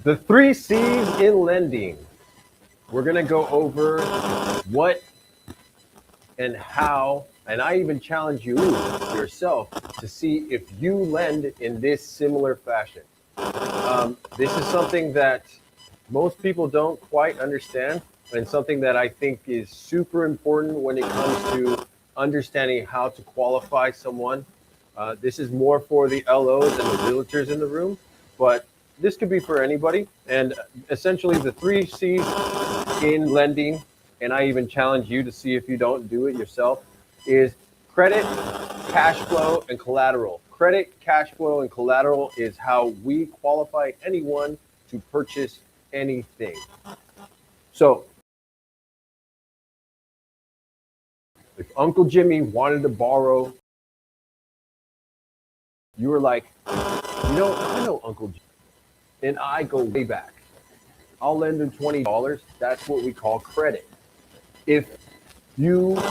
The 3 C's in lending. We're going to go over what and how, and I even challenge you yourself to see if you lend in this similar fashion. This is something that most people don't quite understand, and something that I think is super important when it comes to understanding how to qualify someone. This is more for the LOs and the realtors in the room, but this could be for anybody. And essentially, the 3 C's in lending, and I even challenge you to see if you don't do it yourself, is credit, cash flow, and collateral. Credit, cash flow, and collateral is how we qualify anyone to purchase anything. So if Uncle Jimmy wanted to borrow, you were like, I know Uncle Jimmy, and I go way back. I'll lend him $20. That's what we call credit. If you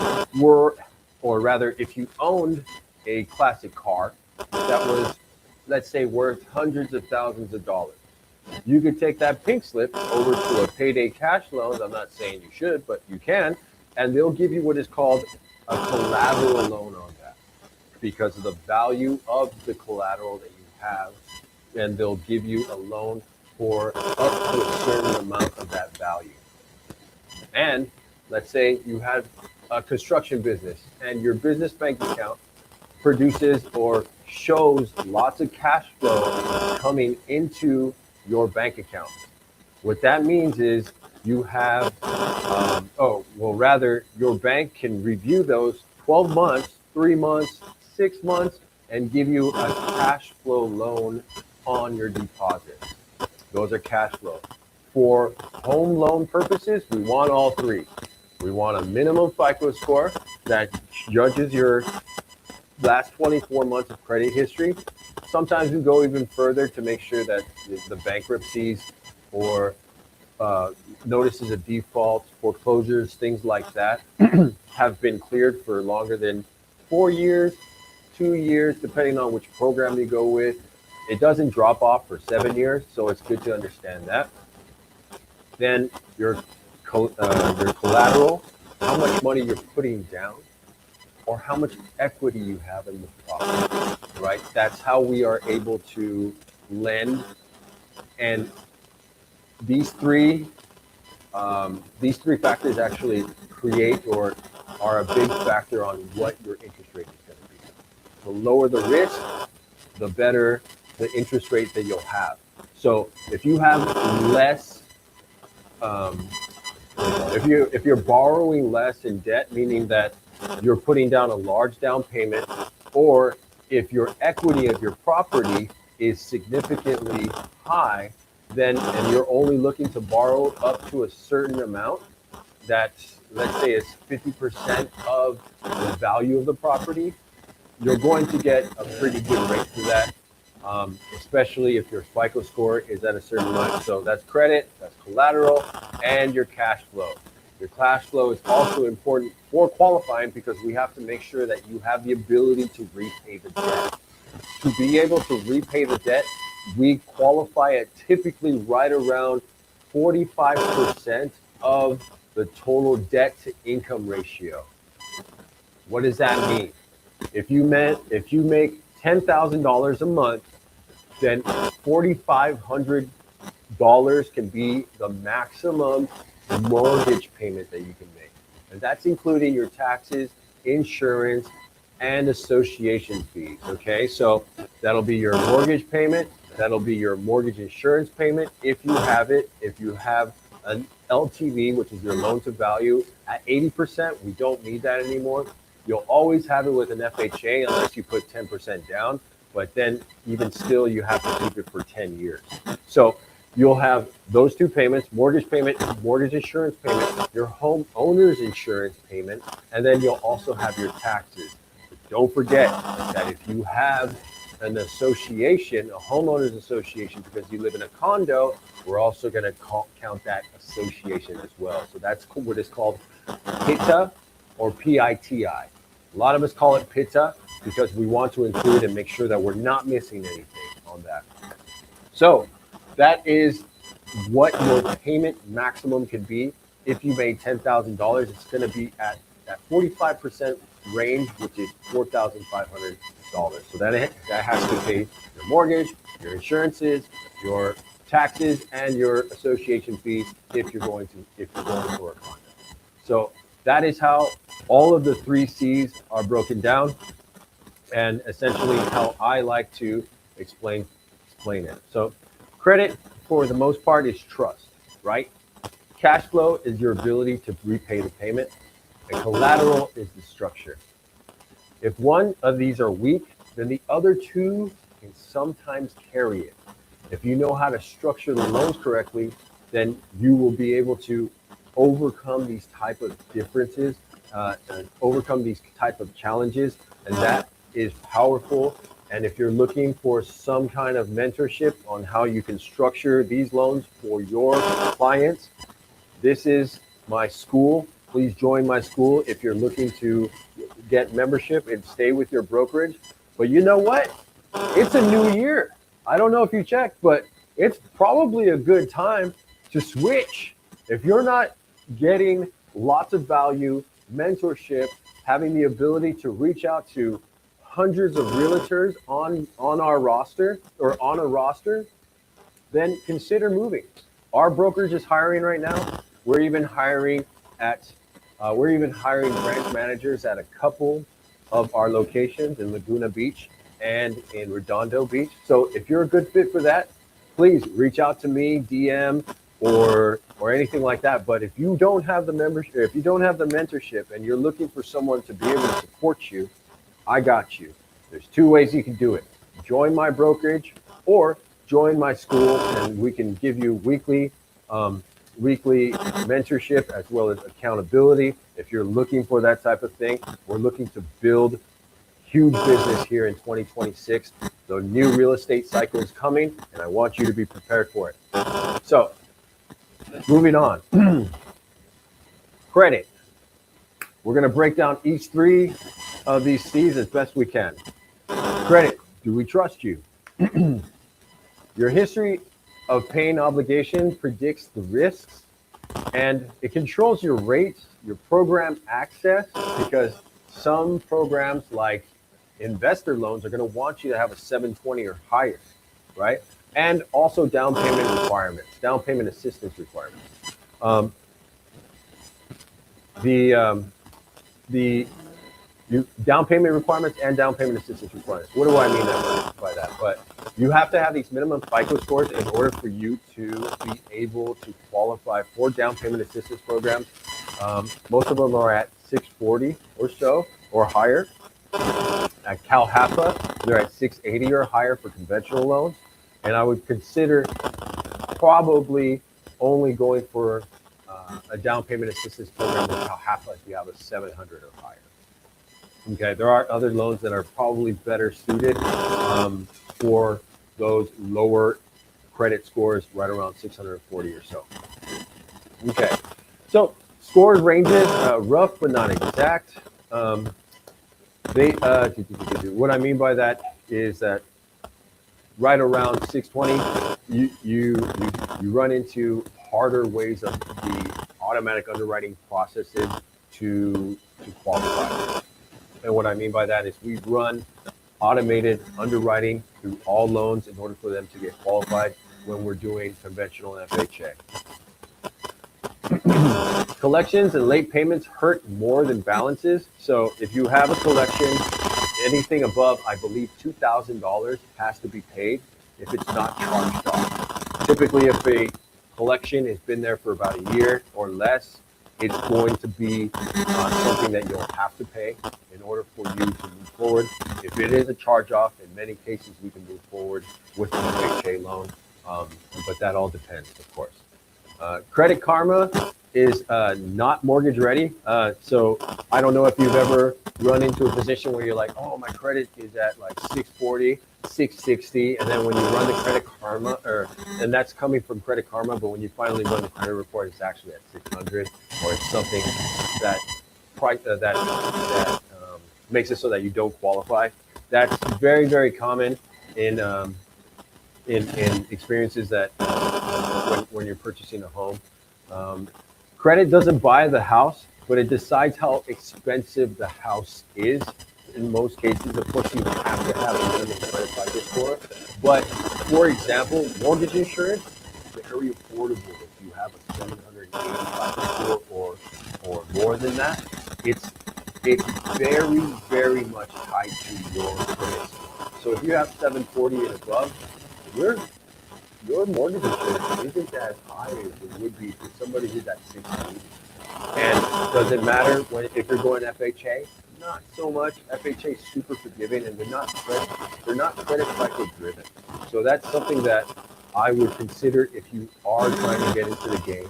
were, or rather, if you owned a classic car that was, let's say, worth hundreds of thousands of dollars, you could take that pink slip over to a payday cash loan. I'm not saying you should, but you can, and they'll give you what is called a collateral loan on that because of the value of the collateral that you have, and they'll give you a loan for up to a certain amount of that value. And let's say you have a construction business and your business bank account produces or shows lots of cash flow coming into your bank account. What that means is you have, your bank can review those 12 months, 3 months, 6 months, and give you a cash flow loan on your deposit. Those are cash flow. For home loan purposes, we want all three. We want a minimum FICO score that judges your last 24 months of credit history. Sometimes we go even further to make sure that the bankruptcies or notices of default, foreclosures, things like that have been cleared for longer than 4 years, 2 years, depending on which program you go with. It doesn't drop off for 7 years, so it's good to understand that. Then your collateral, how much money you're putting down, or how much equity you have in the property, right? That's how we are able to lend. And these three factors actually create or are a big factor on what your interest rate is going to be. The lower the risk, the better the interest rate that you'll have. So if you have less, if you're borrowing less in debt, meaning that you're putting down a large down payment, or if your equity of your property is significantly high, then and you're only looking to borrow up to a certain amount that, let's say, is 50% of the value of the property, you're going to get a pretty good rate for that, especially if your FICO score is at a certain amount. So that's credit, that's collateral, and your cash flow. Your cash flow is also important for qualifying because we have to make sure that you have the ability to repay the debt. To be able to repay the debt, we qualify at typically right around 45% of the total debt to income ratio. What does that mean? If you make $10,000 a month, then $4,500 can be the maximum mortgage payment that you can make. And that's including your taxes, insurance, and association fees. Okay, so that'll be your mortgage payment. That'll be your mortgage insurance payment if you have it. If you have an LTV, which is your loan to value, at 80%, we don't need that anymore. You'll always have it with an FHA unless you put 10% down, but then even still, you have to keep it for 10 years. So you'll have those two payments: mortgage payment, mortgage insurance payment, your home owner's insurance payment, and then you'll also have your taxes. But don't forget that if you have an association, a homeowners association, because you live in a condo, we're also going to count that association as well. So that's what is called PITA or PITI. A lot of us call it PITA because we want to include and make sure that we're not missing anything on that. So that is what your payment maximum can be. If you made $10,000, it's going to be at that 45% range, which is $4,500. So that has to pay your mortgage, your insurances, your taxes, and your association fees if you're going for a condo. So that is how all of the 3 C's are broken down, and essentially how I like to explain it. So credit, for the most part, is trust, right? Cash flow is your ability to repay the payment, and collateral is the structure. If one of these are weak, then the other 2 can sometimes carry it. If you know how to structure the loans correctly, then you will be able to overcome these type of differences, and overcome these type of challenges, and that is powerful. And if you're looking for some kind of mentorship on how you can structure these loans for your clients, this is my school. Please join my school if you're looking to get membership and stay with your brokerage. But you know what? It's a new year. I don't know if you checked, but it's probably a good time to switch. If you're not getting lots of value, mentorship, having the ability to reach out to hundreds of realtors on our roster or on a roster, then consider moving. Our brokerage is hiring right now. We're even hiring branch managers at a couple of our locations in Laguna Beach and in Redondo Beach. So if you're a good fit for that, please reach out to me, DM, or anything like that. But if you don't have the membership, if you don't have the mentorship, and you're looking for someone to be able to support you, I got you. There's 2 ways you can do it. Join my brokerage or join my school, and we can give you weekly mentorship as well as accountability. If you're looking for that type of thing, we're looking to build huge business here in 2026. The new real estate cycle is coming, and I want you to be prepared for it. So, moving on. Credit. We're going to break down each 3 of these C's as best we can. Credit. Do we trust you? Your history of paying obligation predicts the risks, and it controls your rates, your program access, because some programs like investor loans are going to want you to have a 720 or higher, right? And also down payment requirements, down payment assistance requirements. Down payment requirements and down payment assistance requirements. What do I mean by that? But you have to have these minimum FICO scores in order for you to be able to qualify for down payment assistance programs. Most of them are at 640 or so or higher. At Cal HAPA, they're at 680 or higher for conventional loans. And I would consider probably only going for a down payment assistance program with Cal HAPA if you have a 700 or higher. Okay, there are other loans that are probably better suited for those lower credit scores, right around 640 or so. Okay, so scores ranges, rough but not exact. What I mean by that is that right around 620, you run into harder ways of the automatic underwriting processes to qualify. And what I mean by that is we run automated underwriting through all loans in order for them to get qualified when we're doing conventional FHA. Collections and late payments hurt more than balances. So if you have a collection, anything above, I believe, $2,000 has to be paid if it's not charged off. Typically, if a collection has been there for about a year or less, it's going to be something that you'll have to pay in order for you to move forward. If it is a charge-off, in many cases, we can move forward with an FHA loan, but that all depends, of course. Credit Karma is not mortgage ready. So I don't know if you've ever run into a position where you're like, oh, my credit is at like 640, 660. And then when you run the Credit Karma, and that's coming from Credit Karma, but when you finally run the credit report, it's actually at 600, or it's something that makes it so that you don't qualify. That's very, very common in experiences that when you're purchasing a home. Credit doesn't buy the house, but it decides how expensive the house is. In most cases, of course, you have to have a minimum credit FICO score. But for example, mortgage insurance is very affordable if you have a 780 FICO score or more than that. It's very, very much tied to your credit score. So if you have 740 and above, your mortgage insurance isn't as high as it would be for somebody who's at 680. And does it matter if you're going FHA? Not so much. FHA is super forgiving, and they're not credit cycle driven. So that's something that I would consider if you are trying to get into the game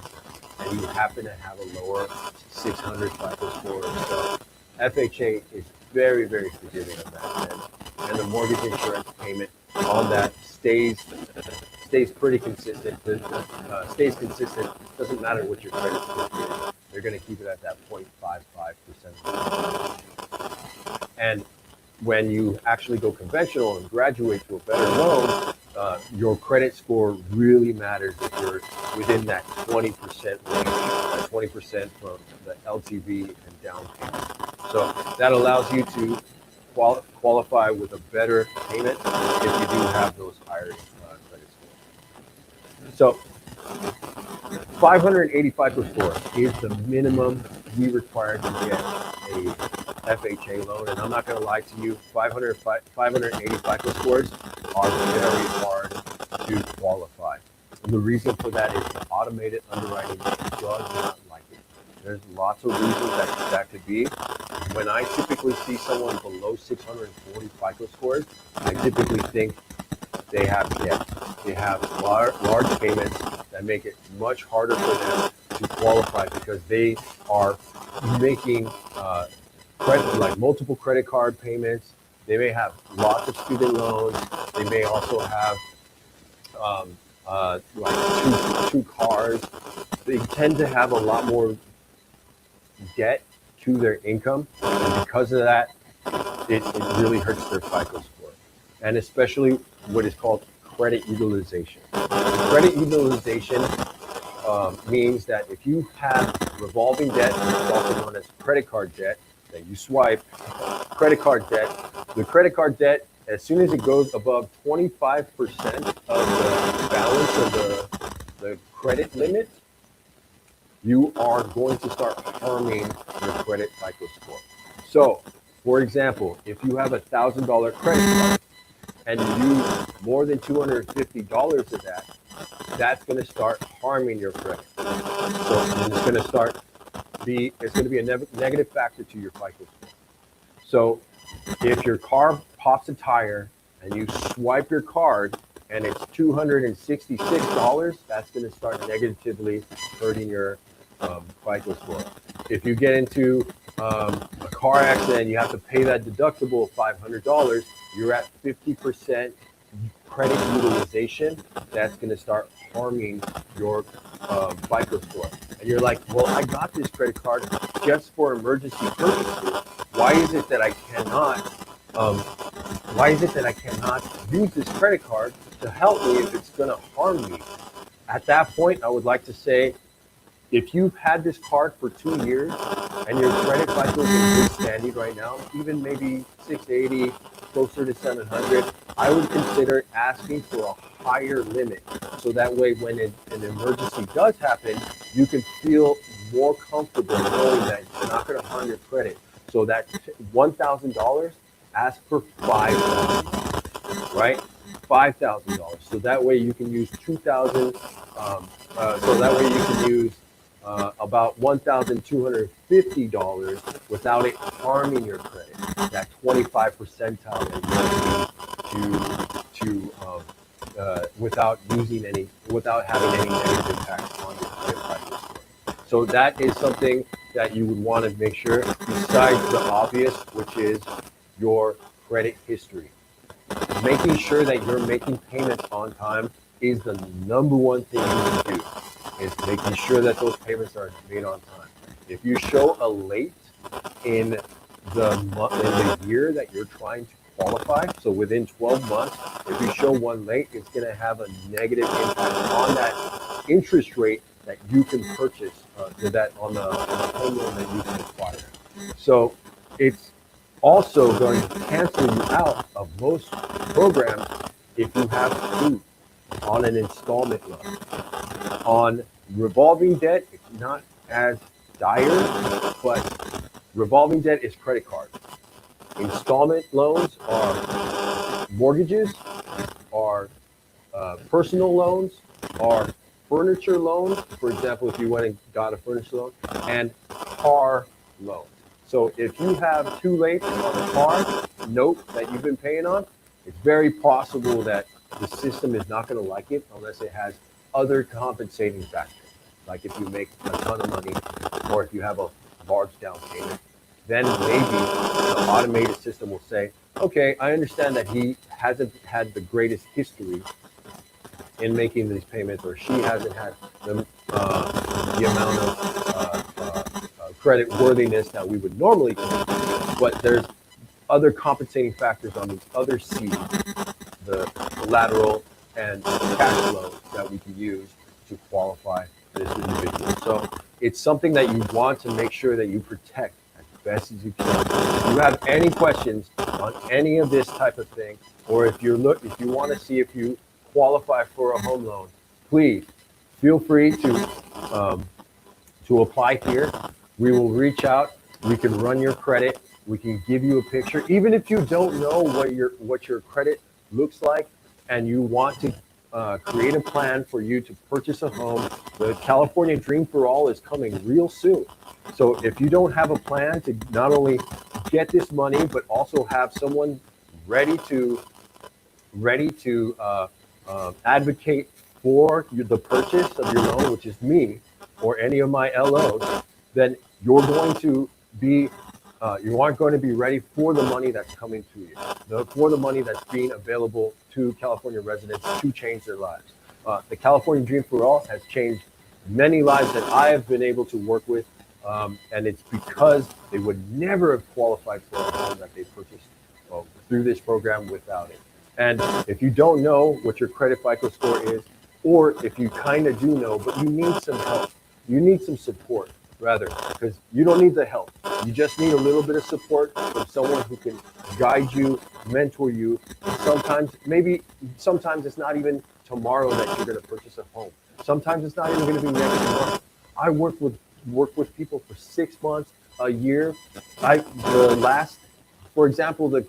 and you happen to have a lower 600 FICO score or so. FHA is very, very forgiving on that end, and the mortgage insurance payment on that stays pretty consistent. Stays consistent. Doesn't matter what your credit score is. They're going to keep it at that 0.55%. And when you actually go conventional and graduate to a better loan, your credit score really matters if you're within that 20% range, that 20% from the LTV and down payment. So that allows you to qualify with a better payment if you do have those higher credit scores. So 580 FICO score is the minimum we require to get a FHA loan. And I'm not going to lie to you, 580 FICO scores are very hard to qualify. And the reason for that is automated underwriting does not like it. There's lots of reasons that could be. When I typically see someone below 640 FICO scores, I typically think they have debt. They have large payments that make it much harder for them to qualify because they are making multiple credit card payments. They may have lots of student loans. They may also have two cars. They tend to have a lot more debt to their income, and because of that, it really hurts their FICO score, and especially what is called credit utilization. Credit utilization means that if you have revolving debt, it's also known as credit card debt, that you swipe, credit card debt, the credit card debt, as soon as it goes above 25% of the balance of the credit limit, you are going to start harming your credit FICO score. So, for example, if you have $1,000 credit card and you use more than $250 of that, that's going to start harming your credit. So it's going to be a negative factor to your FICO score. So if your car pops a tire and you swipe your card and it's $266, that's going to start negatively hurting your FICO score. If you get into a car accident and you have to pay that deductible of $500, you're at 50% credit utilization. That's going to start harming your FICO score. And you're like, well, I got this credit card just for emergency purposes. Why is it that I cannot use this credit card to help me if it's going to harm me? At that point, I would like to say, if you've had this card for 2 years and your credit FICO is in good standing right now, even maybe 680, closer to 700, I would consider asking for a higher limit. So that way, when an emergency does happen, you can feel more comfortable knowing that it's not going to harm your credit. So that $1,000, ask for $5,000, right? $5,000. So that way you can use $2,000. So that way you can use about $1,250 without it harming your credit. That 25 percentile that you need without having any negative impact on your credit FICO score. So that is something that you would want to make sure, besides the obvious, which is your credit history. Making sure that you're making payments on time is the number one thing you can do, is making sure that those payments are made on time. If you show a late in the year that you're trying to qualify, so within 12 months, if you show one late, it's going to have a negative impact on that interest rate that you can purchase that on the home loan that you can acquire. So it's also going to cancel you out of most programs if you have to on an installment loan. On revolving debt, it's not as dire, but revolving debt is credit cards. Installment loans are mortgages, are personal loans, are furniture loans. For example, if you went and got a furniture loan, and car loans. So if you have too late on a car note that you've been paying on, it's very possible that the system is not going to like it unless it has other compensating factors. Like if you make a ton of money or if you have a large down payment, then maybe the automated system will say, okay, I understand that he hasn't had the greatest history in making these payments, or she hasn't had the amount of credit worthiness that we would normally consider, but there's other compensating factors on these other C's, the collateral and cash flow that we can use to qualify this individual. So it's something that you want to make sure that you protect as best as you can. If you have any questions on any of this type of thing, or if you want to see if you qualify for a home loan, please feel free to apply here. We will reach out. We can run your credit. We can give you a picture. Even if you don't know what your credit looks like and you want to create a plan for you to purchase a home, the California Dream for All is coming real soon. So if you don't have a plan to not only get this money, but also have someone ready to advocate for the purchase of your loan, which is me or any of my LOs, then you're going to be you aren't going to be ready for the money that's coming to you, for the money that's being available to California residents to change their lives. The California Dream for All has changed many lives that I have been able to work with, and it's because they would never have qualified for a home that they purchased through this program without it. And if you don't know what your credit FICO score is, or if you kind of do know, but you need some help, you need some support, rather, because you don't need the help. You just need a little bit of support from someone who can guide you, mentor you. Sometimes it's not even tomorrow that you're going to purchase a home. Sometimes it's not even going to be next month. I work with people for 6 months, a year. For example, the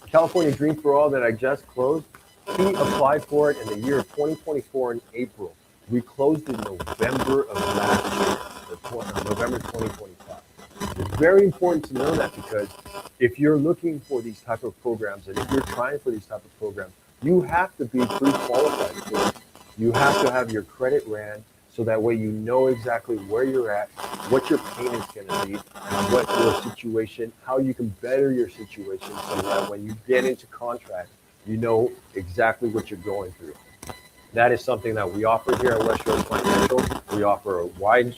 California Dream for All that I just closed, he applied for it in the year of 2024 in April. We closed in November of last year, November 2025. It's very important to know that, because if you're looking for these type of programs and if you're trying for these type of programs, you have to be pre-qualified for it. You have to have your credit ran so that way you know exactly where you're at, what your payment's going to be, what your situation, how you can better your situation so that when you get into contract, you know exactly what you're going through. That is something that we offer here at West Shore Financial. We offer a wide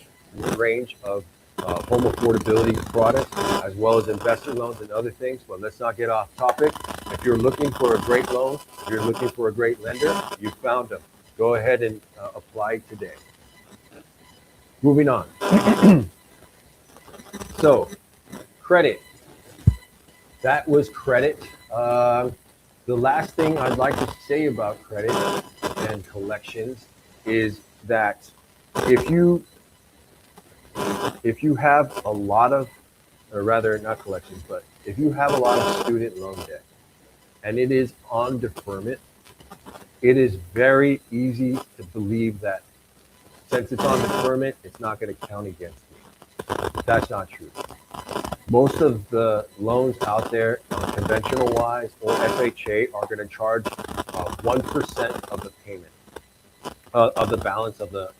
range of home affordability products, as well as investor loans and other things. But let's not get off topic. If you're looking for a great loan, if you're looking for a great lender, you found them. Go ahead and apply today. Moving on. So, credit. That was credit. The last thing I'd like to say about credit and collections is that if you have a lot of, or rather not collections, but if you have a lot of student loan debt and it is on deferment, it is very easy to believe that since it's on deferment, it's not going to count against me. That's not true. Most of the loans out there, conventional wise or FHA, are going to charge 1% of the payment of the balance of the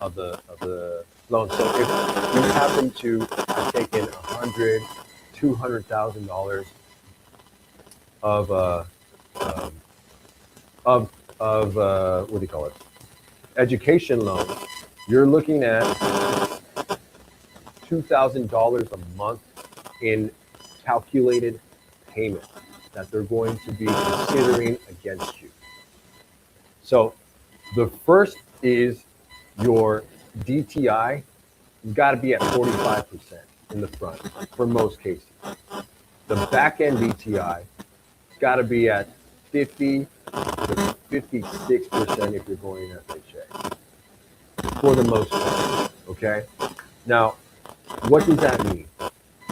loan. So if you happen to have taken $100,000, $200,000 of what do you call it? Education loan, you're looking at $2,000 a month in calculated payment that they're going to be considering against you. So The first is your DTI. You've got to be at 45% in the front for most cases. The back end DTI got to be at 50 to 56% if you're going FHA for the most part. Okay. Now, what does that mean?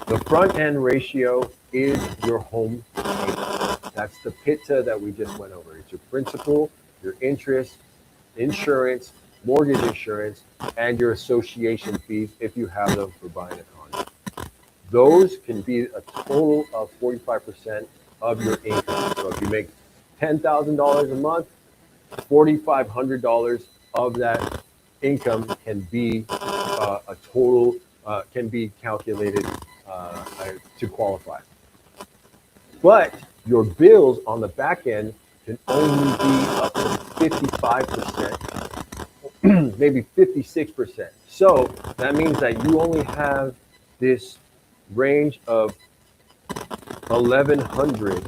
The front end ratio is your home payment. That's the PITA that we just went over. It's your principal, your interest, insurance, mortgage insurance, and your association fees if you have them for buying a condo. Those can be a total of 45% of your income. So if you make $10,000 a month, $4,500 of that income can be a total, can be calculated to qualify. But your bills on the back end can only be up to 55%, maybe 56%. So that means that you only have this range of 1,100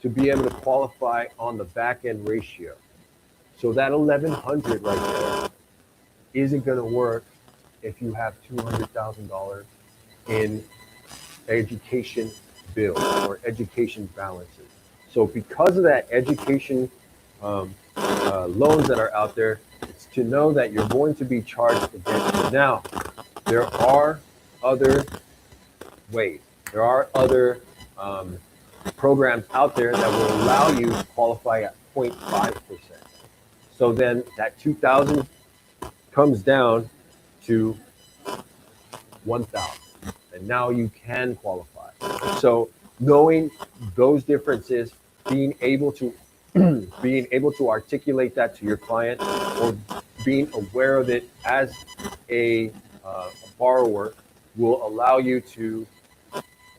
to be able to qualify on the back end ratio. So that 1,100 right there isn't going to work if you have $200,000 in education bills or education balances. So because of that education loans that are out there, it's to know that you're going to be charged against it. Now, there are other ways. There are other programs out there that will allow you to qualify at 0.5%. So then that 2,000 comes down to 1,000, and now you can qualify. So knowing those differences, being able to articulate that to your client, or being aware of it as a borrower, will allow you to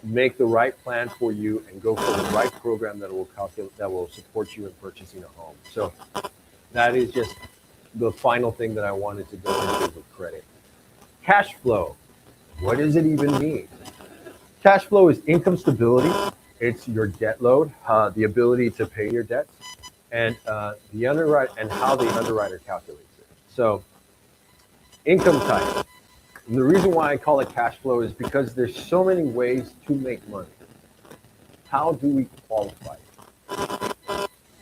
make the right plan for you and go for the right program that will support you in purchasing a home. So that is just the final thing that I wanted to go into with credit. Cash flow. What does it even mean? Cash flow is income stability. It's your debt load, the ability to pay your debts, and the underwrite and how the underwriter calculates it. So, income type. And the reason why I call it cash flow is because there's so many ways to make money. How do we qualify?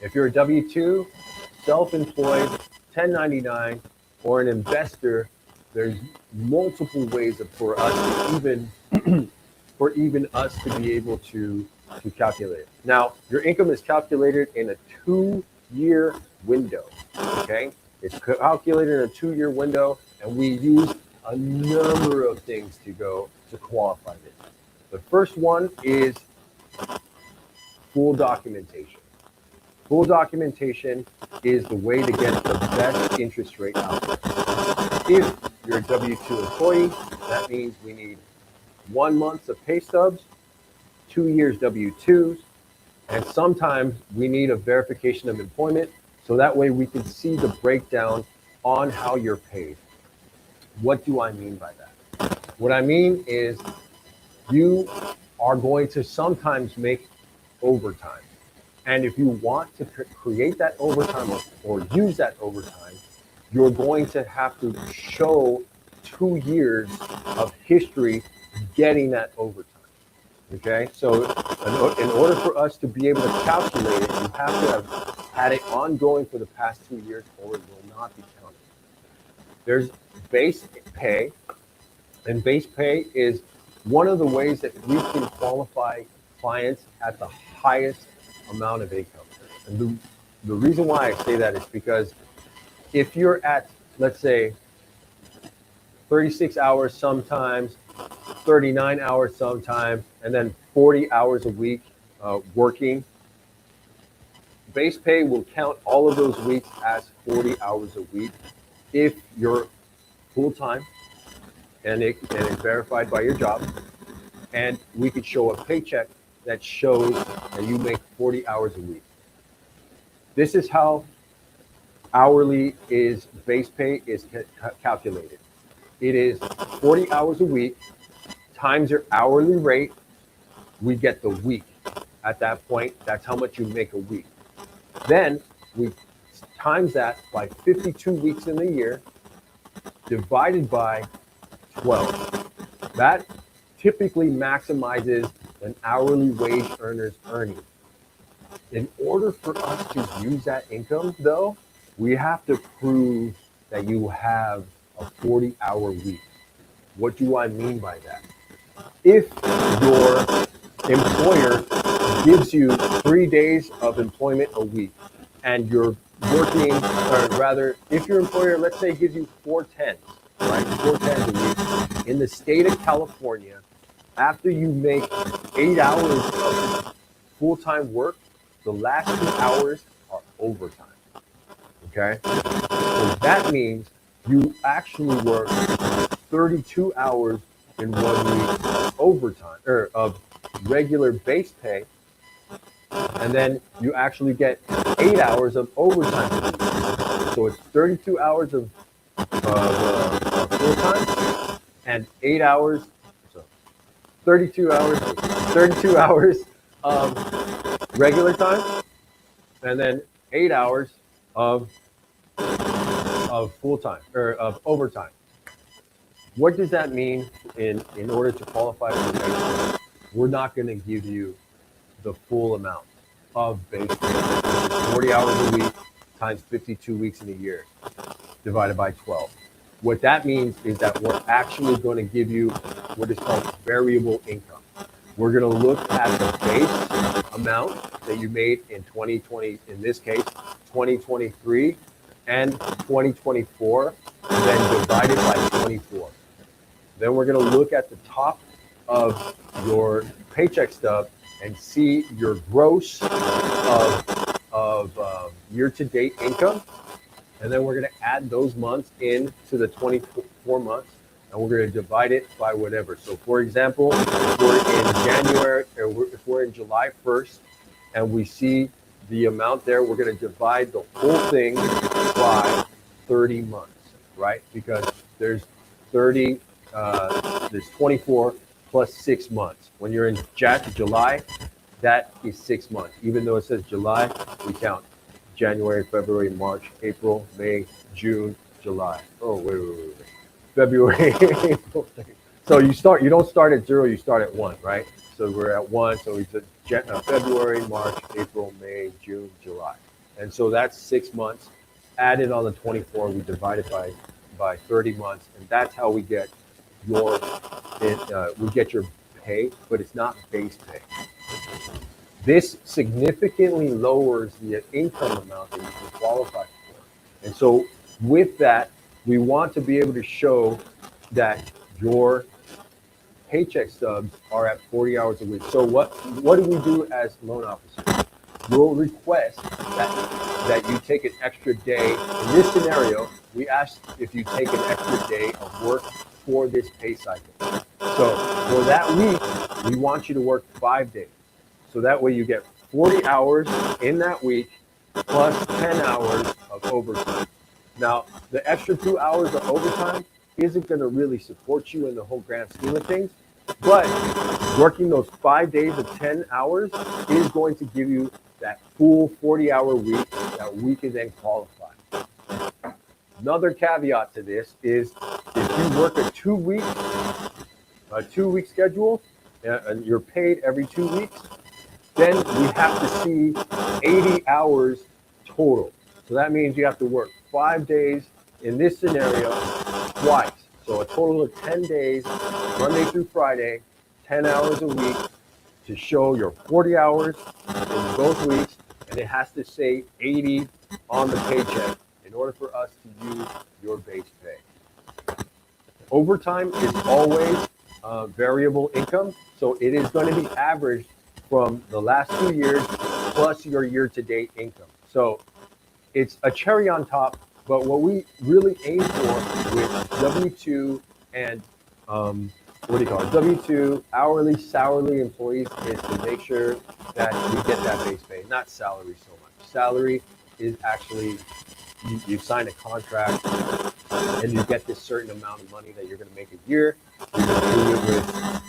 If you're a W-2, self-employed, 1099, or an investor, there's multiple ways for us to even us to be able to calculate it. Now, your income is calculated in a 2-year window. Okay, it's calculated in a 2-year window, and we use a number of things to qualify it. The first one is full documentation. Full documentation is the way to get the best interest rate out there. If you're a W-2 employee, that means we need 1 month of pay stubs, 2 years W-2s, and sometimes we need a verification of employment, so that way we can see the breakdown on how you're paid. What do I mean by that? What I mean is you are going to sometimes make overtime. And if you want to create that overtime or use that overtime, you're going to have to show 2 years of history getting that overtime. Okay, so in order for us to be able to calculate it, you have to have had it ongoing for the past 2 years, or it will not be counted. There's base pay, and base pay is one of the ways that we can qualify clients at the highest amount of income. And the reason why I say that is because if you're at, let's say, 36 hours sometimes, 39 hours sometimes, and then 40 hours a week working, base pay will count all of those weeks as 40 hours a week if you're full-time and it's verified by your job, and we could show a paycheck that shows that you make 40 hours a week. This is how hourly base pay is calculated. It is 40 hours a week times your hourly rate. We get the week. At that point, that's how much you make a week. Then we times that by 52 weeks in the year, divided by 12. That typically maximizes an hourly wage earner's earnings. In order for us to use that income, though, we have to prove that you have a 40-hour week. What do I mean by that? If your employer gives you 3 days of employment a week and you're working, or rather, if your employer, let's say, gives you 410s, right? 410s a week in the state of California, after you make 8 hours of full-time work, the last 2 hours are overtime. Okay? So that means you actually work 32 hours in 1 week of overtime, or of regular base pay, and then you actually get 8 hours of overtime a week. So it's 32 hours of full time and 8 hours, so 32 hours of regular time, and then 8 hours of full time, or of overtime. What does that mean in order to qualify for base pay? We're not going to give you the full amount of base pay. 40 hours a week times 52 weeks in a year divided by 12. What that means is that we're actually going to give you what is called variable income. We're going to look at the base amount that you made in 2020, in this case, 2023 and 2024, and then divide it by 24. Then we're going to look at the top of your paycheck stub and see your gross of year-to-date income. And then we're going to add those months into the 24 months, and we're going to divide it by whatever. So, for example, if we're in January, or if we're in July 1st, and we see the amount there, we're going to divide the whole thing by 30 months, right? Because there's 24 plus 6 months. When you're in July, that is 6 months. Even though it says July, we count January, February, March, April, May, June, July. Oh, wait. February, April. So you don't start at 0, you start at 1, right? So we're at 1, so we said February, March, April, May, June, July. And so that's 6 months. Added on the 24, we divide it by 30 months, and that's how we get your pay, but it's not base pay. This significantly lowers the income amount that you can qualify for. And so with that, we want to be able to show that your paycheck stubs are at 40 hours a week. So what do we do as loan officers? We'll request that you take an extra day. In this scenario, we ask if you take an extra day of work for this pay cycle. So for that week, we want you to work 5 days. So that way you get 40 hours in that week plus 10 hours of overtime. Now, the extra 2 hours of overtime isn't going to really support you in the whole grand scheme of things, but working those 5 days of 10 hours is going to give you that full 40-hour week that we can then qualify. Another caveat to this is if you work a 2-week schedule and you're paid every 2 weeks, then we have to see 80 hours total. So that means you have to work 5 days in this scenario twice. So a total of 10 days, Monday through Friday, 10 hours a week to show your 40 hours in both weeks, and it has to say 80 on the paycheck in order for us to use your base pay. Overtime is always variable income, so it is going to be averaged from the last 2 years plus your year-to-date income. So it's a cherry on top, but what we really aim for with W-2 and W-2 hourly, salary employees is to make sure that we get that base pay, not salary so much. Salary is actually, you sign a contract and you get this certain amount of money that you're going to make a year. You're going to do it with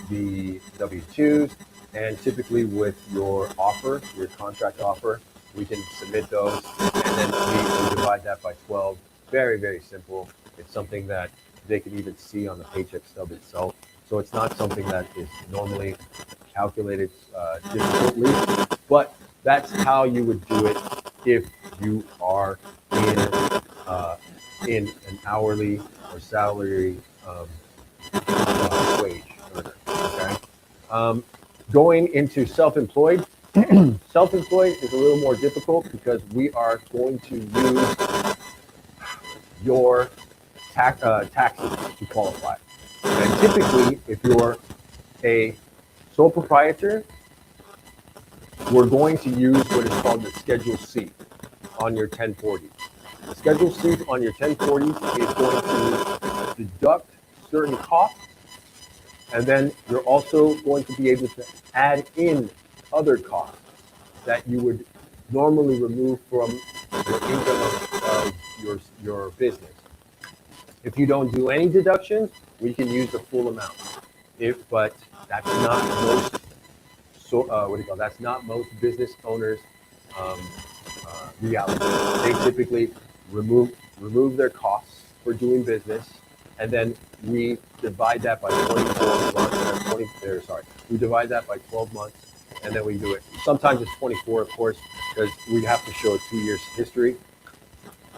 the W-2s and typically with your offer, your contract offer. we can submit those, and then we divide that by 12. Very, very simple. It's something that they can even see on the paycheck stub itself. So it's not something that is normally calculated difficultly, but that's how you would do it if you are in an hourly or salary wage earner. Okay. Going into self-employed, self-employed is a little more difficult because we are going to use your taxes to qualify. And typically, if you're a sole proprietor, we're going to use what is called the Schedule C on your 1040. The Schedule C on your 1040 is going to deduct certain costs, and then you're also going to be able to add in other costs that you would normally remove from your income of your business. If you don't do any deductions, we can use the full amount. But that's not most that's not most business owners' reality. They typically remove their costs for doing business, and then we divide that by 24 months. We divide that by 12 months, and then we do it. Sometimes it's 24, of course, because we have to show a 2 years history.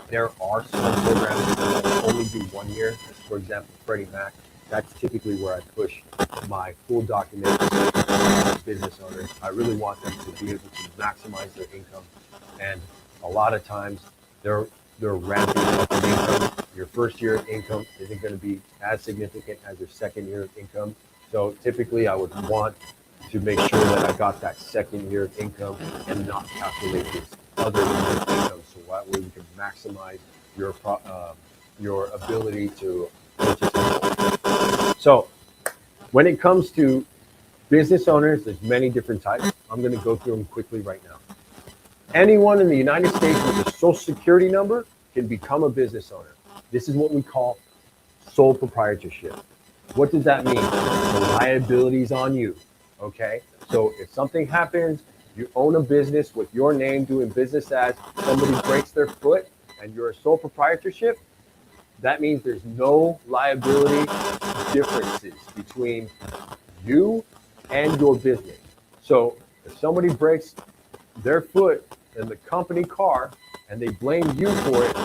There are some programs that only do 1 year. For example, Freddie Mac. That's typically where I push my full document business owners. I really want them to be able to maximize their income, and a lot of times they're ramping up in income. Your first year of income isn't going to be as significant as your second year of income. So typically, I would want to make sure that I got that second year of income and not calculate this other year of income, so that way we can maximize your ability to purchase income. So when it comes to business owners, there's many different types. I'm going to go through them quickly right now. Anyone in the United States with a social security number can become a business owner. This is what we call sole proprietorship. What does that mean? The liability is on you. Okay. So if something happens, you own a business with your name doing business as, somebody breaks their foot and you're a sole proprietorship, that means there's no liability differences between you and your business. So if somebody breaks their foot in the company car and they blame you for it,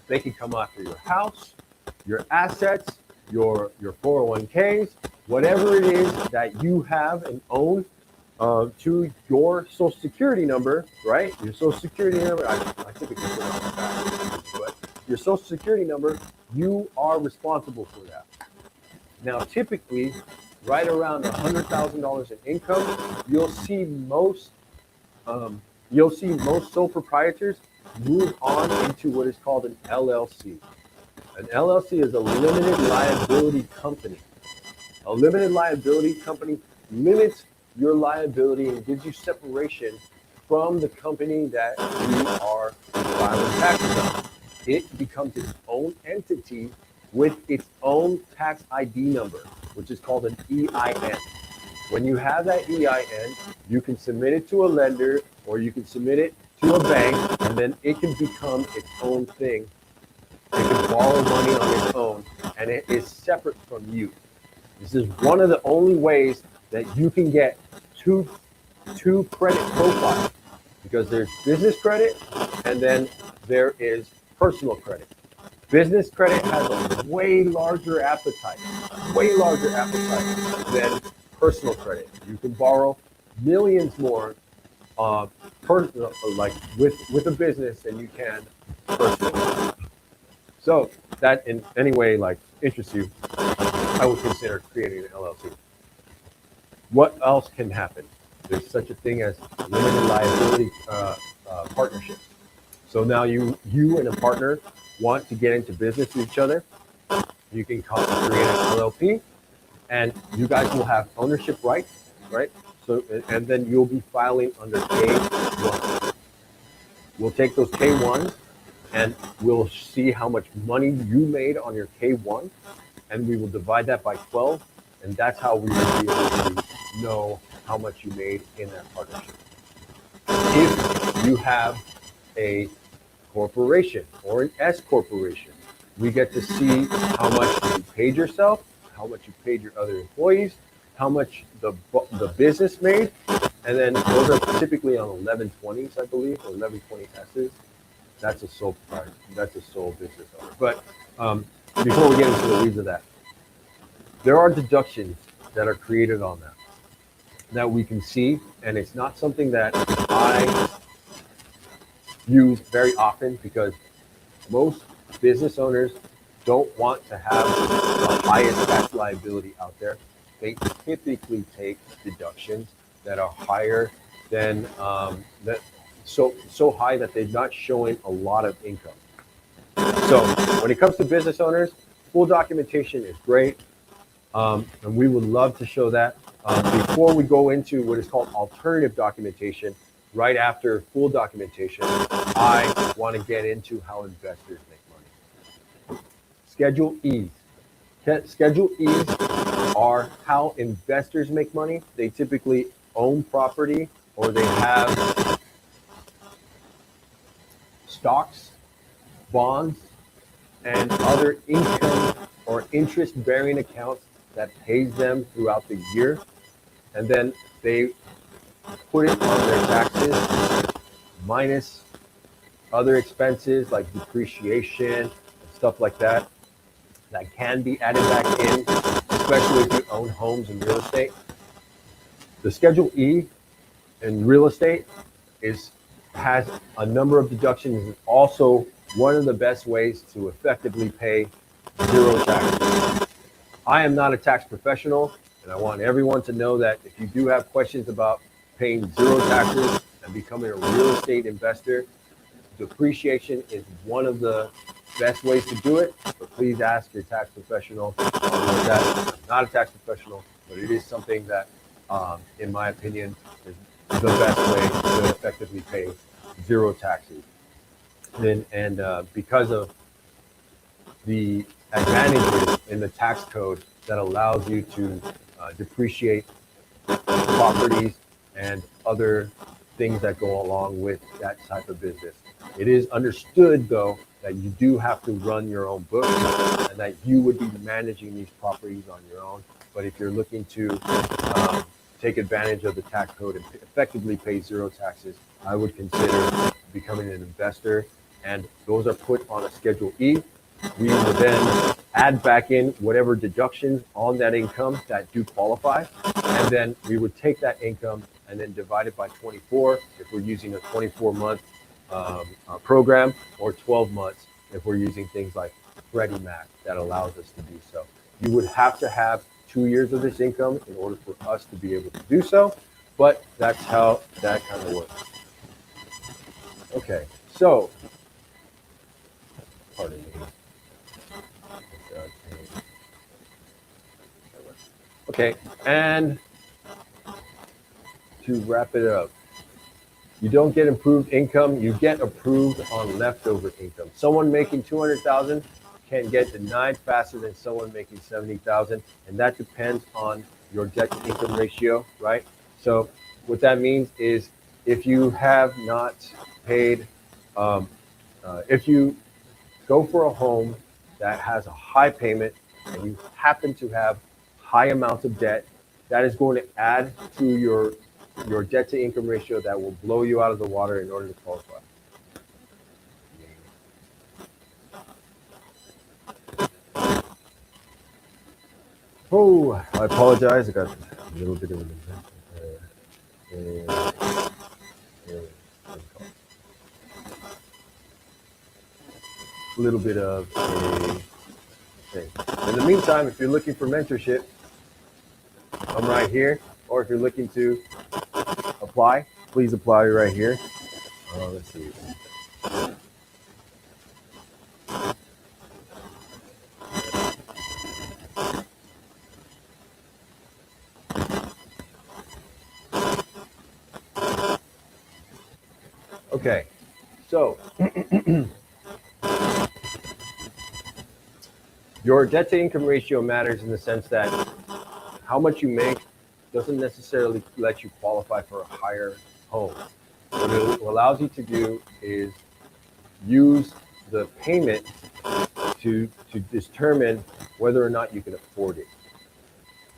they can come after your house, your assets, your 401ks, whatever it is that you have and own to your social security number, right? Your social security number, I typically put it on the back, but your social security number, you are responsible for that. Now, typically, right around $100,000 in income, you'll see most sole proprietors move on into what is called an LLC. An LLC is a limited liability company. A limited liability company limits your liability and gives you separation from the company that you are filing taxes on. It becomes its own entity with its own tax ID number, which is called an EIN. When you have that EIN, you can submit it to a lender or you can submit it to a bank, and then it can become its own thing. It can borrow money on its own, and it is separate from you. This is one of the only ways that you can get two credit profiles, because there's business credit and then there is personal credit. Business credit has a way larger appetite than personal credit. You can borrow millions more like with a business than you can personally. So that in any way like interests you, I would consider creating an LLC. What else can happen? There's such a thing as limited liability partnerships. So now you and a partner want to get into business with each other. You can create an LLP, and you guys will have ownership rights, right? So, and then you'll be filing under K1. We'll take those K1s and we'll see how much money you made on your K1, and we will divide that by 12, and that's how we will be able to know how much you made in that partnership. If you have a corporation or an S corporation, we get to see how much you paid yourself, how much you paid your other employees, how much the business made, and then those are typically on 1120s, I believe, or 1120 S's. That's a sole business owner. But before we get into the weeds of that, there are deductions that are created on that we can see, and it's not something that I use very often because most business owners don't want to have the highest tax liability out there. They typically take deductions that are higher than so high that they're not showing a lot of income. So when it comes to business owners, full documentation is great, and we would love to show that. Before we go into what is called alternative documentation, right after full documentation, I want to get into how investors make money. Schedule E's. Schedule E's are how investors make money. They typically own property or they have stocks, bonds, and other income or interest-bearing accounts that pays them throughout the year. And then they put it on their taxes minus other expenses like depreciation and stuff like that can be added back in, especially if you own homes and real estate. The Schedule E in real estate has a number of deductions and also one of the best ways to effectively pay zero taxes. I am not a tax professional, and I want everyone to know that if you do have questions about paying zero taxes and becoming a real estate investor, depreciation is one of the best ways to do it, but please ask your tax professional about that. I'm not a tax professional, but it is something that, in my opinion, is the best way to effectively pay zero taxes. And because of the advantages in the tax code that allows you to depreciate properties and other things that go along with that type of business. It is understood, though, that you do have to run your own books and that you would be managing these properties on your own. But if you're looking to take advantage of the tax code and effectively pay zero taxes, I would consider becoming an investor. And those are put on a Schedule E. We will then add back in whatever deductions on that income that do qualify. And then we would take that income and then divide it by 24 if we're using a 24-month program, or 12 months if we're using things like Freddie Mac that allows us to do so. You would have to have 2 years of this income in order for us to be able to do so, but that's how that kind of works. Okay, so, pardon me. Okay, and to wrap it up, you don't get improved income, you get approved on leftover income. Someone making 200,000 can get denied faster than someone making 70,000, and that depends on your debt to income ratio, right? So what that means is if you have not paid, if you go for a home that has a high payment and you happen to have high amounts of debt, that is going to add to your debt to income ratio that will blow you out of the water in order to qualify. Oh, I apologize. I got a little bit of a thing. In the meantime, if you're looking for mentorship, I'm right here. Or if you're looking to apply, please apply right here. Let's see. Okay, so your debt to income ratio matters in the sense that how much you make doesn't necessarily let you qualify for a higher home. what it allows you to do is use the payment to determine whether or not you can afford it.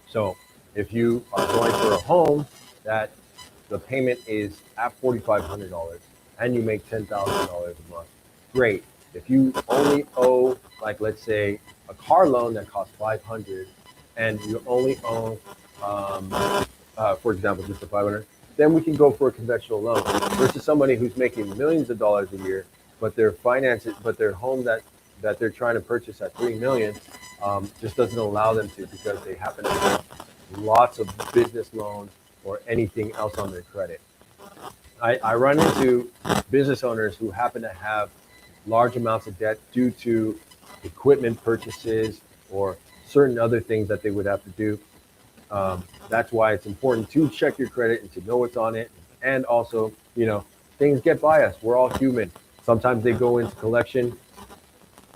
So if you are going for a home that the payment is at $4,500 and you make $10,000 a month, great. If you only owe, like let's say, a car loan that costs $500 and you only owe, for example, just the $500, then we can go for a conventional loan versus somebody who's making millions of dollars a year, but their finances, but their home that they're trying to purchase at $3 million just doesn't allow them to because they happen to have lots of business loans or anything else on their credit. I run into business owners who happen to have large amounts of debt due to equipment purchases or certain other things that they would have to do. That's why it's important to check your credit and to know what's on it. And also, things get by us. We're all human. Sometimes they go into collection.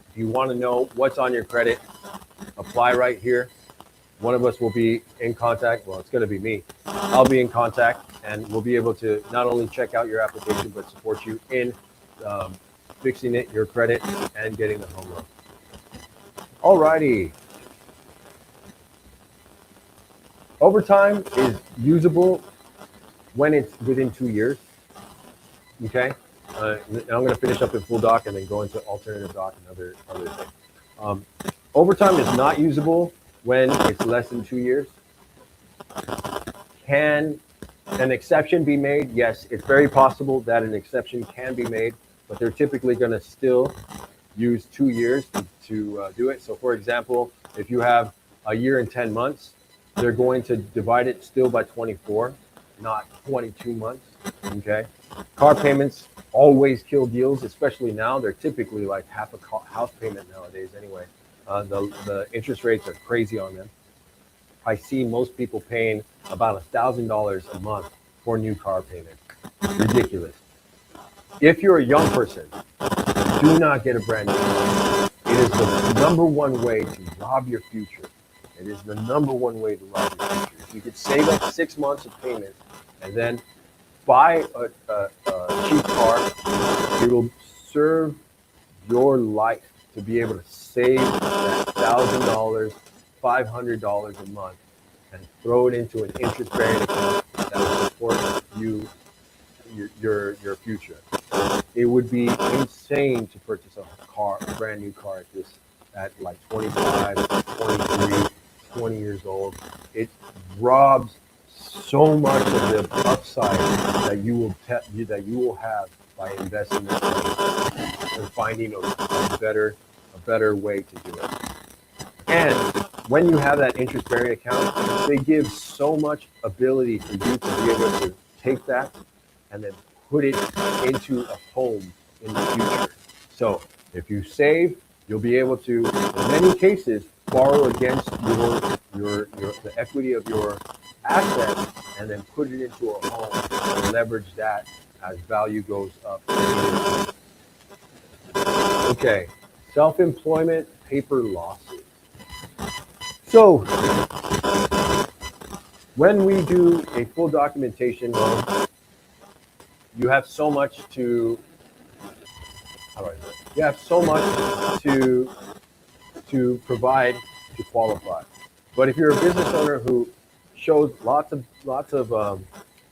If you want to know what's on your credit, apply right here. One of us will be in contact. Well, it's going to be me. I'll be in contact, and we'll be able to not only check out your application, but support you in fixing it, your credit, and getting the home loan. Alrighty. Overtime is usable when it's within 2 years. Okay. I'm going to finish up in full doc and then go into alternative doc and other things. Overtime is not usable when it's less than 2 years. Can an exception be made? Yes, it's very possible that an exception can be made, but they're typically going to still use 2 years to do it. So for example, if you have a year and 10 months, they're going to divide it still by 24, not 22 months. Okay. Car payments always kill deals, especially now. They're typically like half a house payment nowadays anyway. The interest rates are crazy on them. I see most people paying about $1,000 a month for new car payments. Ridiculous. If you're a young person, do not get a brand new car. It is the number one way to rob your future. It is the number one way to rob your future. If you could save up 6 months of payment and then buy a cheap car, it will serve your life to be able to save that $1,000, $500 a month and throw it into an interest-bearing account that will support you, your future. It would be insane to purchase a brand new car at like 25, 23, 20 years old. It robs so much of the upside that you will have by investing that money and finding a better way to do it. And when you have that interest-bearing account, they give so much ability for you to be able to take that and then put it into a home in the future. So if you save, you'll be able to, in many cases, borrow against the equity of your assets and then put it into a home and leverage that as value goes up. Okay, self-employment paper losses. So when we do a full documentation loan, you have so much to provide to qualify. But if you're a business owner who shows lots of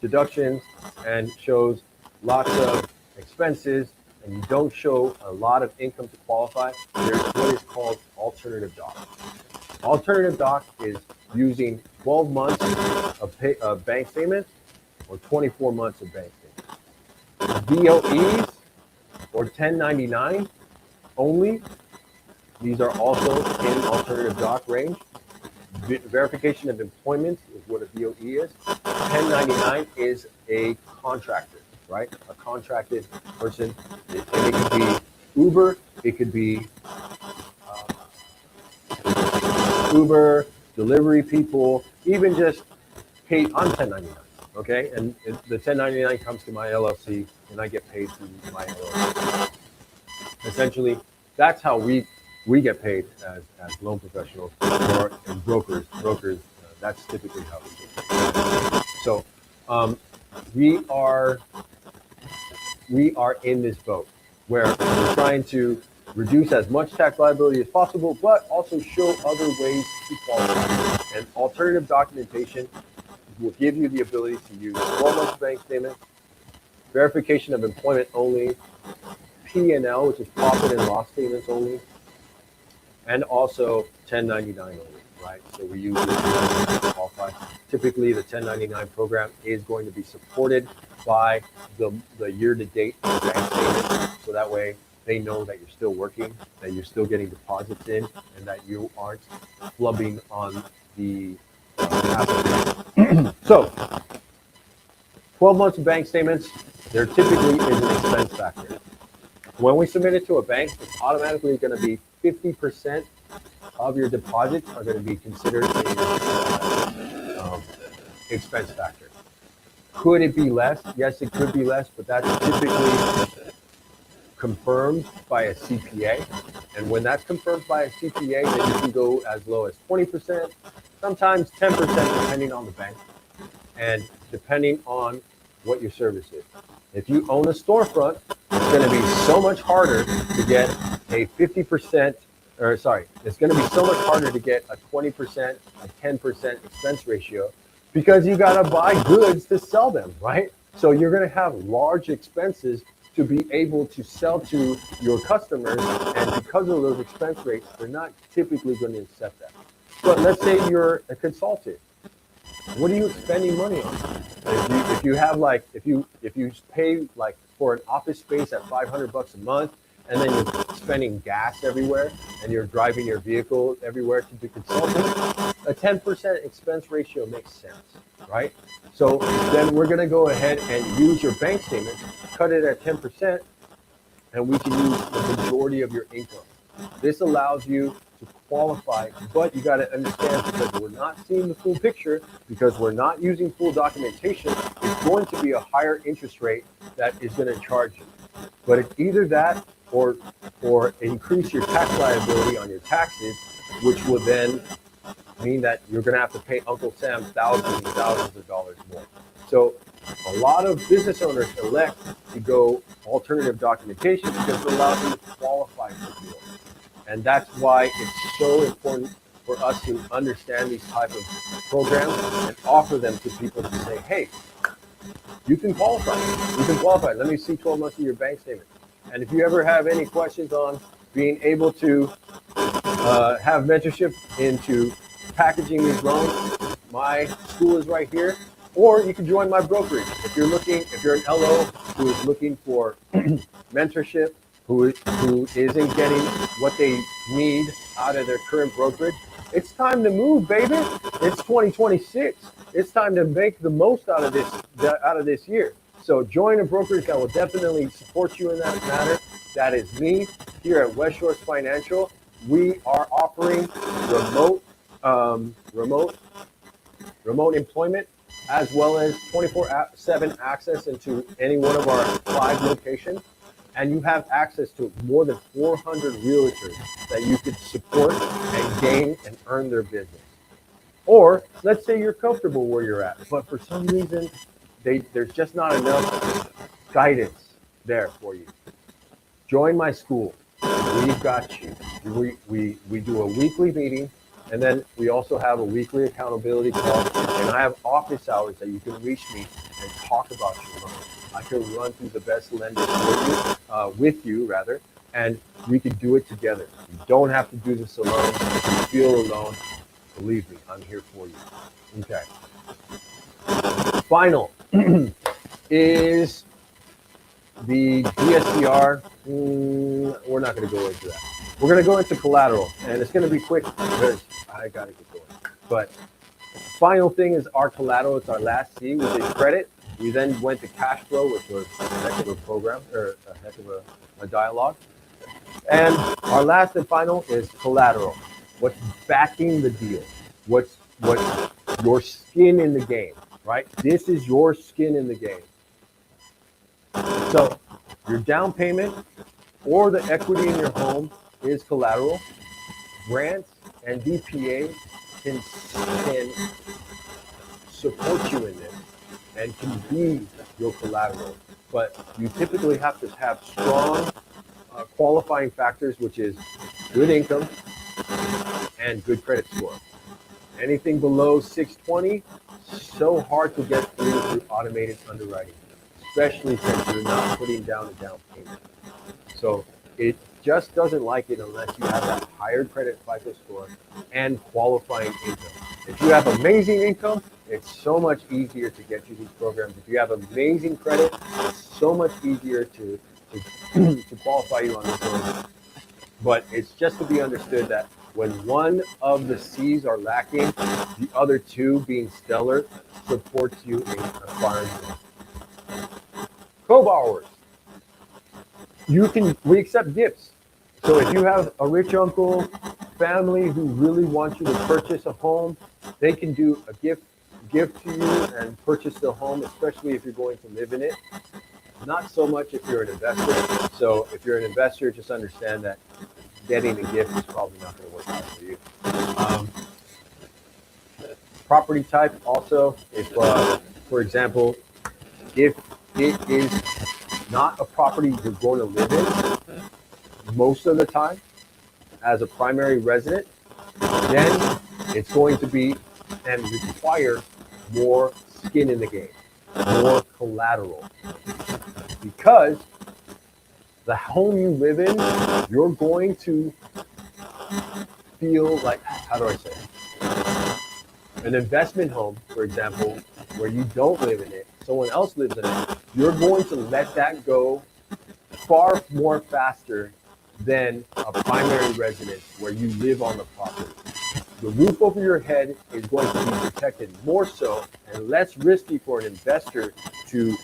deductions and shows lots of expenses, and you don't show a lot of income to qualify, there's what is called alternative doc. Alternative doc is using 12 months of bank statements or 24 months of bank statements. VOEs or 1099 only. These are also in alternative doc range. Verification of employment is what a VOE is. 1099 is a contractor, right? A contracted person. And it could be Uber. It could be Uber, delivery people, even just paid on 1099. Okay, and the 1099 comes to my LLC, and I get paid through my LLC. Essentially, that's how we get paid as loan professionals or brokers. That's typically how we get paid. So we are we are in this boat where we're trying to reduce as much tax liability as possible, but also show other ways to qualify. And alternative documentation will give you the ability to use 12-month bank statements, verification of employment only, P&L, which is profit and loss statements only, and also 1099 only, right? So we use it to qualify. Typically, the 1099 program is going to be supported by the year-to-date bank statement, so that way they know that you're still working, that you're still getting deposits in, and that you aren't flubbing on the application. So 12 months of bank statements, there typically is an expense factor. When we submit it to a bank, it's automatically going to be 50% of your deposits are going to be considered an expense factor. Could it be less? Yes, it could be less, but that's typically confirmed by a CPA. And when that's confirmed by a CPA, then you can go as low as 20%, sometimes 10%, depending on the bank and depending on what your service is. If you own a storefront, it's going to be so much harder to get a 50%, it's going to be so much harder to get a 20%, a 10% expense ratio because you got to buy goods to sell them, right? So you're going to have large expenses to be able to sell to your customers, and because of those expense rates, they're not typically going to accept that. But let's say you're a consultant. What are you spending money on? If you pay like for an office space at $500 a month, and then you're spending gas everywhere, and you're driving your vehicle everywhere to do consulting, a 10% expense ratio makes sense, right? So then we're going to go ahead and use your bank statement, cut it at 10%, and we can use the majority of your income. This allows you to qualify, but you got to understand, because we're not seeing the full picture, because we're not using full documentation, it's going to be a higher interest rate that is going to charge you. But it's either that or increase your tax liability on your taxes, which will then mean that you're going to have to pay Uncle Sam thousands and thousands of dollars more. So a lot of business owners elect to go alternative documentation because it allows them to qualify for more. And that's why it's so important for us to understand these type of programs and offer them to people to say, hey, you can qualify. You can qualify. Let me see 12 months of your bank statement. And if you ever have any questions on being able to have mentorship into packaging these loans, my school is right here. Or you can join my brokerage. If you're an LO who is looking for mentorship, who isn't getting what they need out of their current brokerage, it's time to move, baby. It's 2026. It's time to make the most out of this year. So join a brokerage that will definitely support you in that matter. That is me here at West Shores Financial. We are offering remote employment, as well as 24/7 access into any one of our 5 locations. And you have access to more than 400 realtors that you could support and gain and earn their business. Or let's say you're comfortable where you're at, but for some reason, there's just not enough guidance there for you. Join my school. We've got you. We do a weekly meeting, and then we also have a weekly accountability call, and I have office hours that you can reach me and talk about your loan. I can run through the best lenders with you, and we can do it together. You don't have to do this alone. If you feel alone, believe me, I'm here for you. Okay. Final is the DSCR. We're not going to go into that. We're going to go into collateral, and it's going to be quick because I got to get going. But final thing is our collateral. It's our last C, which is credit. We then went to cash flow, which was a heck of a program, or a heck of a dialogue. And our last and final is collateral. What's backing the deal? What's your skin in the game, right? This is your skin in the game. So your down payment or the equity in your home is collateral. Grants and DPA can support you in this and can be your collateral. but you typically have to have strong qualifying factors, which is good income and good credit score. Anything below 620, so hard to get through automated underwriting, especially since you're not putting down a down payment. So it just doesn't like it unless you have that higher credit FICO score and qualifying income. If you have amazing income, it's so much easier to get you these programs. If you have amazing credit, it's so much easier to qualify you on this loan. But it's just to be understood that when one of the C's are lacking, the other two, being stellar, supports you in acquiring them. Co-borrowers. We accept gifts. So if you have a rich uncle, family who really wants you to purchase a home, they can do a gift to you and purchase the home, especially if you're going to live in it. Not so much if you're an investor. So if you're an investor, just understand that getting a gift is probably not going to work out for you. Property type also, if, for example, if it is not a property you're going to live in most of the time as a primary resident, then it's going to be and require more skin in the game, more collateral. Because the home you live in, you're going to feel like, how do I say it? An investment home, for example, where you don't live in it, someone else lives in it, you're going to let that go far more faster than a primary residence where you live on the property. The roof over your head is going to be protected more so and less risky for an investor to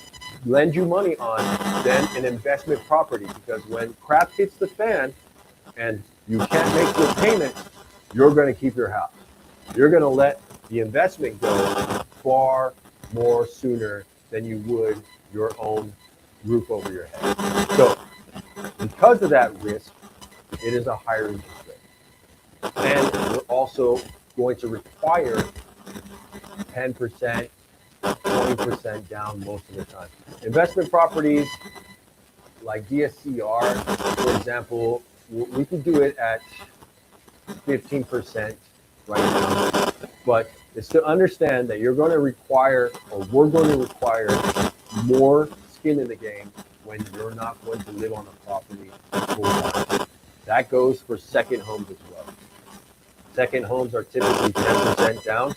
lend you money on than an investment property, because when crap hits the fan and you can't make your payments, you're going to keep your house. You're going to let the investment go far more sooner than you would your own roof over your head. So because of that risk, it is a higher interest rate. And we're also going to require 10%, 20% down most of the time. Investment properties like DSCR, for example, we can do it at 15% right now. But it's to understand that you're going to require, or we're going to require, more skin in the game when you're not going to live on a property full time. That goes for second homes as well. Second homes are typically 10% down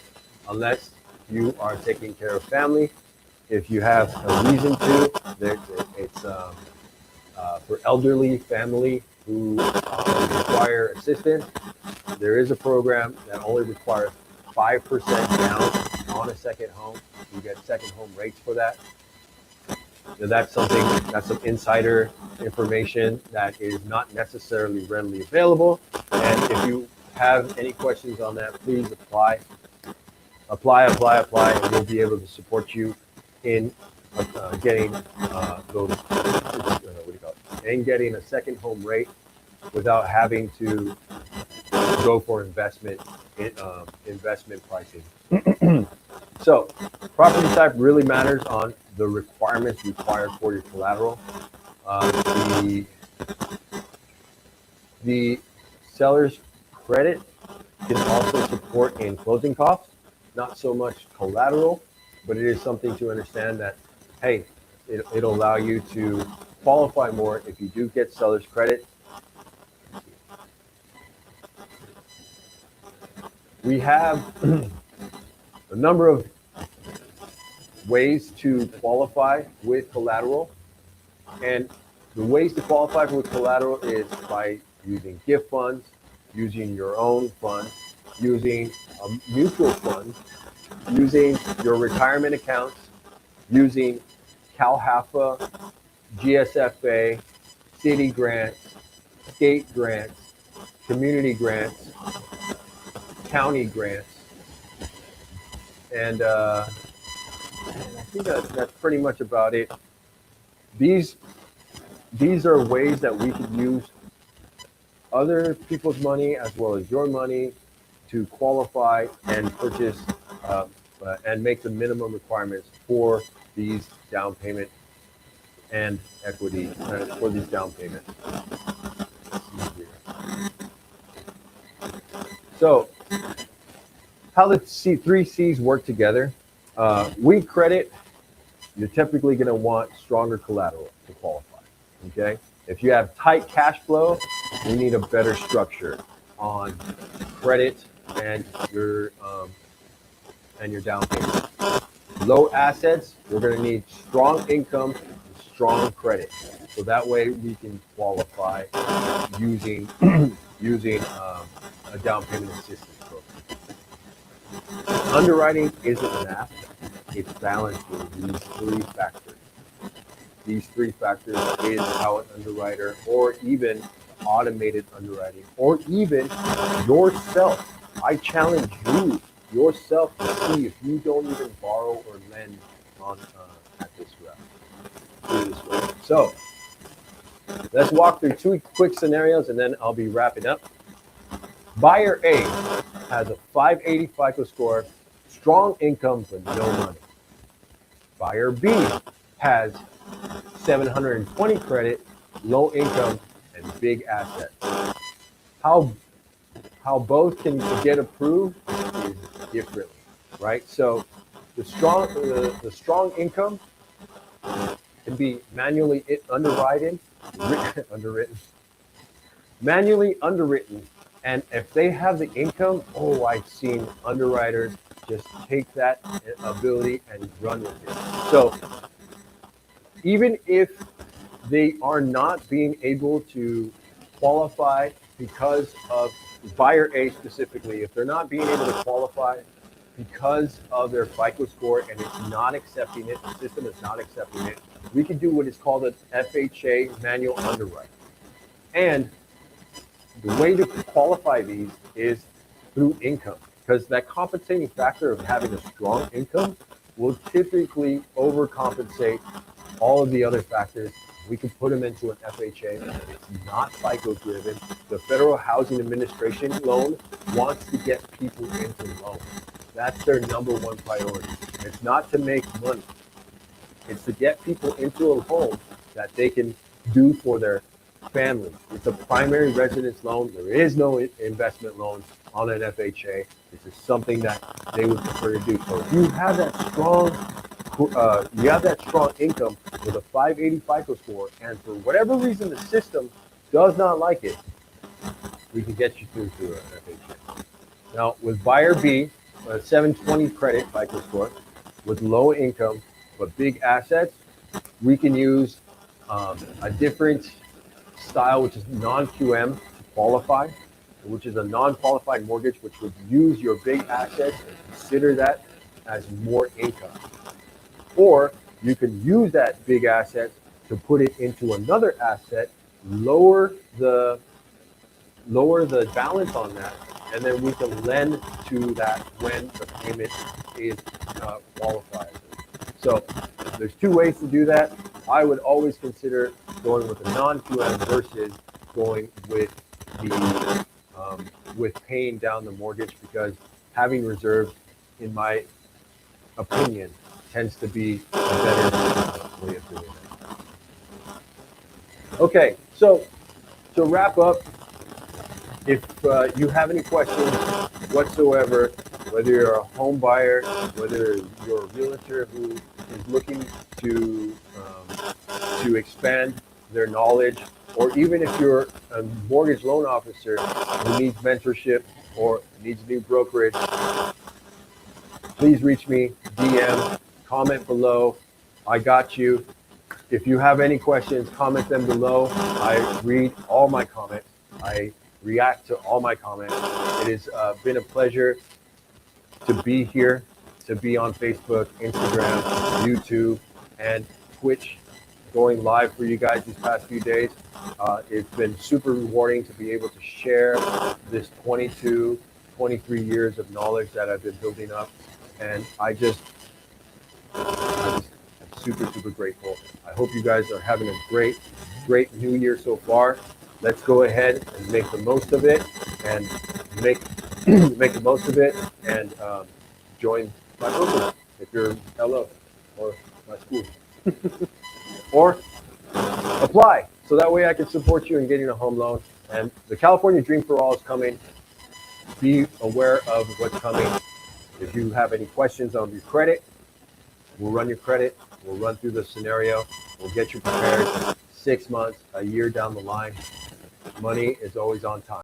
unless you are taking care of family. If you have a reason to, it's for elderly family who require assistance. There is a program that only requires 5% down on a second home. You get second home rates for that. So that's some insider information that is not necessarily readily available. And if you have any questions on that, please apply, and we'll be able to support you in getting getting a second home rate without having to go for investment pricing. So property type really matters on the requirements required for your collateral. The seller's credit can also support in closing costs, not so much collateral, but it is something to understand that, hey, it'll allow you to qualify more if you do get seller's credit. We have a number of ways to qualify with collateral. And the ways to qualify with collateral is by using gift funds, using your own funds, using a mutual fund, using your retirement accounts, using CalHAFA, GSFA, city grants, state grants, community grants, county grants. And I think that's pretty much about it. These are ways that we could use other people's money as well as your money to qualify and purchase and make the minimum requirements for these down payment and equity for these down payments. So how the three C's work together. Weak credit, you're typically going to want stronger collateral to qualify. Okay. If you have tight cash flow, you need a better structure on credit and your down payment. Low assets, we're going to need strong income and strong credit. So that way we can qualify using a down payment assistance program. Underwriting isn't math, it's balanced with these three factors. These three factors is how an underwriter, or even automated underwriting, or even yourself. I challenge you yourself to see if you don't even borrow or lend on at this route. So let's walk through two quick scenarios and then I'll be wrapping up. Buyer A has a 580 FICO score, strong income but no money. Buyer B has 720 credit, low income, and big assets. How both can get approved is differently, right? So the strong income can be manually manually underwritten. And if they have the income, I've seen underwriters just take that ability and run with it. So even if they are not being able to qualify because of buyer A specifically, if they're not being able to qualify because of their FICO score and it's not accepting it, the system is not accepting it, we can do what is called an FHA manual underwrite. And the way to qualify these is through income, because that compensating factor of having a strong income will typically overcompensate all of the other factors. We can put them into an FHA. It's not FICO driven. The Federal Housing Administration loan wants to get people into loans. That's their number one priority. It's not to make money. It's to get people into a home that they can do for their family. It's a primary residence loan. There is no investment loans on an FHA. This is something that they would prefer to do. So if you have that strong income with a 580 FICO score, and for whatever reason the system does not like it, we can get you through to an FHA. Now with buyer B, a 720 credit FICO score with low income but big assets, we can use a different style, which is non-QM to qualify, which is a non-qualified mortgage, which would use your big assets and consider that as more income. Or you can use that big asset to put it into another asset, lower the balance on that, and then we can lend to that when the payment is qualified. So there's two ways to do that. I would always consider going with a non-QM versus going with the with paying down the mortgage, because having reserves, in my opinion, tends to be a better way of doing it. Okay, so to wrap up, if you have any questions whatsoever, whether you're a home buyer, whether you're a realtor who is looking to expand their knowledge, or even if you're a mortgage loan officer who needs mentorship or needs new brokerage, please reach me, DM, comment below. I got you. If you have any questions, comment them below. I read all my comments. I react to all my comments. It has been a pleasure to be here, to be on Facebook, Instagram, YouTube, and Twitch, going live for you guys these past few days. It's been super rewarding to be able to share this 23 years of knowledge that I've been building up. And I'm super, super grateful. I hope you guys are having a great new year so far. Let's go ahead and make the most of it and make the most of it and join my program if you're LO or my school. Or apply. So that way I can support you in getting a home loan. And the California Dream for All is coming. Be aware of what's coming. If you have any questions on your credit, we'll run your credit. We'll run through the scenario. We'll get you prepared 6 months, a year down the line. Money is always on time.